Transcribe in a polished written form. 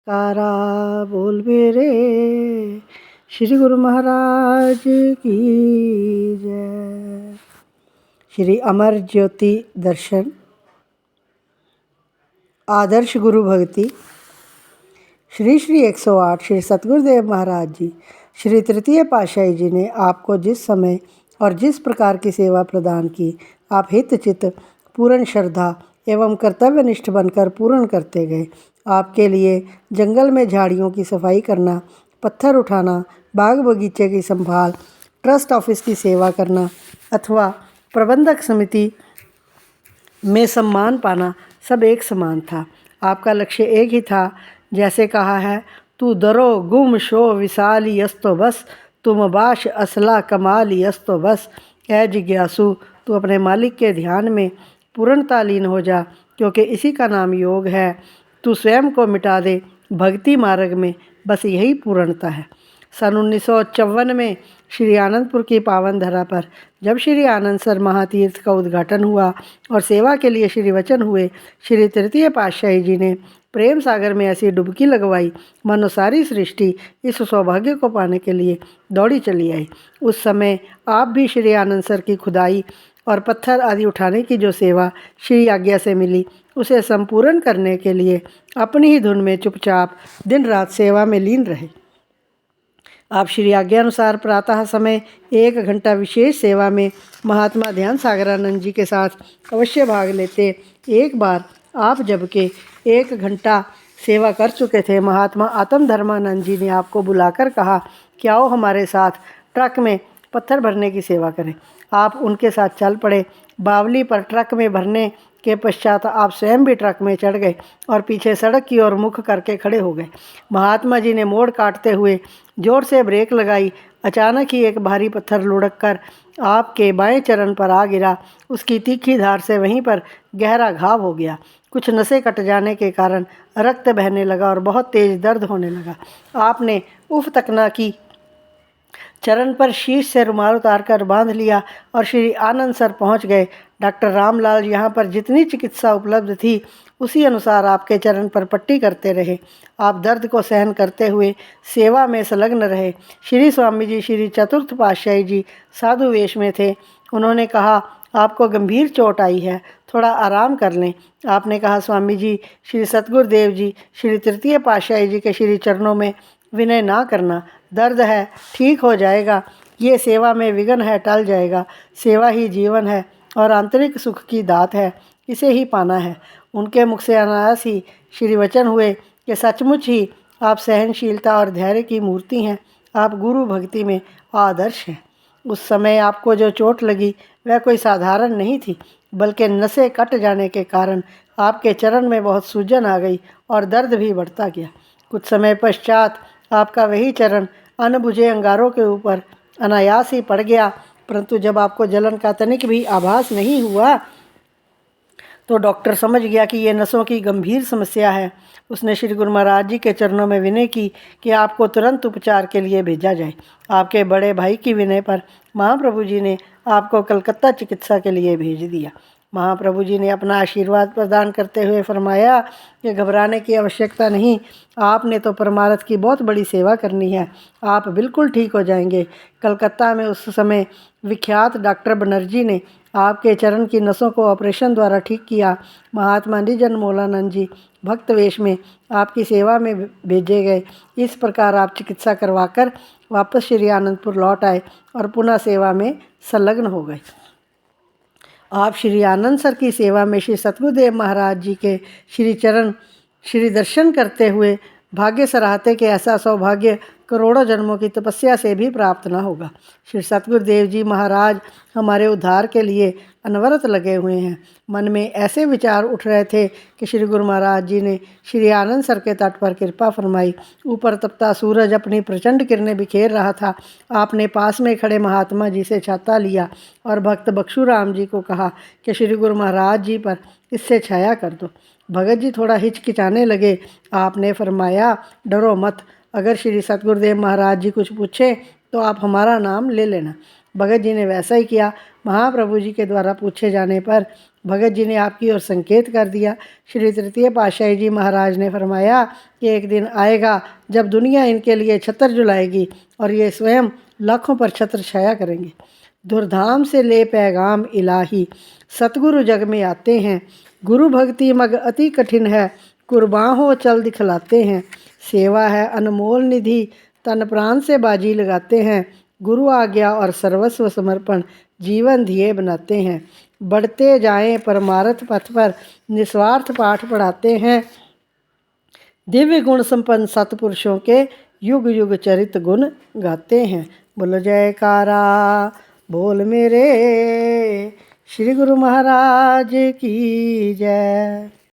कारा बोल मेरे श्री गुरु महाराज की जय। श्री अमर ज्योति दर्शन आदर्श गुरु भक्ति श्री श्री 108 श्री सतगुरुदेव महाराज जी श्री तृतीय पातशाही जी ने आपको जिस समय और जिस प्रकार की सेवा प्रदान की, आप हित चित पूर्ण श्रद्धा एवं कर्तव्यनिष्ठ बनकर पूर्ण करते गए। आपके लिए जंगल में झाड़ियों की सफाई करना, पत्थर उठाना, बाग बगीचे की संभाल, ट्रस्ट ऑफिस की सेवा करना अथवा प्रबंधक समिति में सम्मान पाना सब एक समान था। आपका लक्ष्य एक ही था। जैसे कहा है, तू दरो गुम शो विशाली यस्तो बस, तुम बाश असला कमाली यस्तो बस। ऐ जिज्ञासु, तू अपने मालिक के ध्यान में पूर्णता लीन हो जा, क्योंकि इसी का नाम योग है। तू स्वयं को मिटा दे भक्ति मार्ग में, बस यही पूर्णता है। सन 1954 में श्री आनंदपुर की पावन धरा पर जब श्री आनंद सर महातीर्थ का उद्घाटन हुआ और सेवा के लिए श्री वचन हुए, श्री तृतीय पातशाही जी ने प्रेम सागर में ऐसी डुबकी लगवाई, मानो सारी सृष्टि इस सौभाग्य को पाने के लिए दौड़ी चली आई। उस समय आप भी श्री आनंद सर की खुदाई और पत्थर आदि उठाने की जो सेवा श्री आज्ञा से मिली, उसे संपूर्ण करने के लिए अपनी ही धुन में चुपचाप दिन रात सेवा में लीन रहे। आप श्री आज्ञा अनुसार प्रातः समय 1 घंटा विशेष सेवा में महात्मा ध्यान सागरानंद जी के साथ अवश्य भाग लेते। एक बार आप जबकि 1 घंटा सेवा कर चुके थे, महात्मा आत्म धर्मानंद जी ने आपको बुलाकर कहा कि आओ हमारे साथ ट्रक में पत्थर भरने की सेवा करें। आप उनके साथ चल पड़े। बावली पर ट्रक में भरने के पश्चात आप स्वयं भी ट्रक में चढ़ गए और पीछे सड़क की ओर मुख करके खड़े हो गए। महात्मा जी ने मोड़ काटते हुए जोर से ब्रेक लगाई। अचानक ही एक भारी पत्थर लुढ़क कर आपके बाएं चरण पर आ गिरा। उसकी तीखी धार से वहीं पर गहरा घाव हो गया। कुछ नसें कट जाने के कारण रक्त बहने लगा और बहुत तेज दर्द होने लगा। आपने उफ तक न की। चरण पर शीश से रुमाल उतारकर बांध लिया और श्री आनंद सर पहुंच गए। डॉक्टर रामलाल यहाँ पर जितनी चिकित्सा उपलब्ध थी, उसी अनुसार आपके चरण पर पट्टी करते रहे। आप दर्द को सहन करते हुए सेवा में संलग्न रहे। श्री स्वामी जी श्री चतुर्थ पातशाही जी साधु वेश में थे। उन्होंने कहा, आपको गंभीर चोट आई है, थोड़ा आराम कर लें। आपने कहा, स्वामी जी, श्री सतगुरुदेव जी श्री तृतीय पातशाही जी के श्री चरणों में विनय ना करना। दर्द है, ठीक हो जाएगा। ये सेवा में विघ्न है, टल जाएगा। सेवा ही जीवन है और आंतरिक सुख की दात है, इसे ही पाना है। उनके मुख से अनायास ही श्री वचन हुए कि सचमुच ही आप सहनशीलता और धैर्य की मूर्ति हैं। आप गुरु भक्ति में आदर्श हैं। उस समय आपको जो चोट लगी वह कोई साधारण नहीं थी, बल्कि नसें कट जाने के कारण आपके चरण में बहुत सूजन आ गई और दर्द भी बढ़ता गया। कुछ समय पश्चात आपका वही चरण अनबुझे अंगारों के ऊपर अनायास ही पड़ गया, परंतु जब आपको जलन का तनिक भी आभास नहीं हुआ तो डॉक्टर समझ गया कि ये नसों की गंभीर समस्या है। उसने श्री गुरु महाराज जी के चरणों में विनय की कि आपको तुरंत उपचार के लिए भेजा जाए। आपके बड़े भाई की विनय पर महाप्रभु जी ने आपको कलकत्ता चिकित्सा के लिए भेज दिया। महाप्रभु जी ने अपना आशीर्वाद प्रदान करते हुए फरमाया कि घबराने की आवश्यकता नहीं, आपने तो परमार्थ की बहुत बड़ी सेवा करनी है, आप बिल्कुल ठीक हो जाएंगे। कलकत्ता में उस समय विख्यात डॉक्टर बनर्जी ने आपके चरण की नसों को ऑपरेशन द्वारा ठीक किया। महात्मा निजन मौलानंद जी भक्त वेश में आपकी सेवा में भेजे गए। इस प्रकार आप चिकित्सा करवाकर वापस श्री आनंदपुर लौट आए और पुनः सेवा में संलग्न हो गए। आप श्री आनंद सर की सेवा में श्री सतगुरुदेव महाराज जी के श्री चरण श्री दर्शन करते हुए भाग्य सराहते कि ऐसा सौभाग्य करोड़ों जन्मों की तपस्या से भी प्राप्त न होगा। श्री सतगुरुदेव जी महाराज हमारे उद्धार के लिए अनवरत लगे हुए हैं। मन में ऐसे विचार उठ रहे थे कि श्री गुरु महाराज जी ने श्री आनंद सर के तट पर कृपा फरमाई। ऊपर तपता सूरज अपनी प्रचंड किरणें बिखेर रहा था। आपने पास में खड़े महात्मा जी से छाता लिया और भक्त बख्शू राम जी को कहा कि श्री गुरु महाराज जी पर इससे छाया कर दो। भगत जी थोड़ा हिचकिचाने लगे। आपने फरमाया, डरो मत, अगर श्री सतगुरुदेव महाराज जी कुछ पूछे तो आप हमारा नाम ले लेना। भगत जी ने वैसा ही किया। महाप्रभु जी के द्वारा पूछे जाने पर भगत जी ने आपकी ओर संकेत कर दिया। श्री तृतीय पातशाही जी महाराज ने फरमाया कि एक दिन आएगा जब दुनिया इनके लिए छत्र झुलाएगी और ये स्वयं लाखों पर छत्र छाया करेंगे। धुरधाम से ले पैगाम इलाही, सतगुरु जग में आते हैं। गुरु भक्ति मग अति कठिन है, कुर्बान हो चल दिखलाते हैं। सेवा है अनमोल निधि, तन प्राण से बाजी लगाते हैं। गुरु आज्ञा और सर्वस्व समर्पण जीवन ध्येय बनाते हैं। बढ़ते जाएं परमार्थ पथ पर, निस्वार्थ पाठ पढ़ाते हैं। दिव्य गुण संपन्न सतपुरुषों के युग युग चरित गुण गाते हैं। बोलो जयकारा बोल मेरे श्री गुरु महाराज की जय।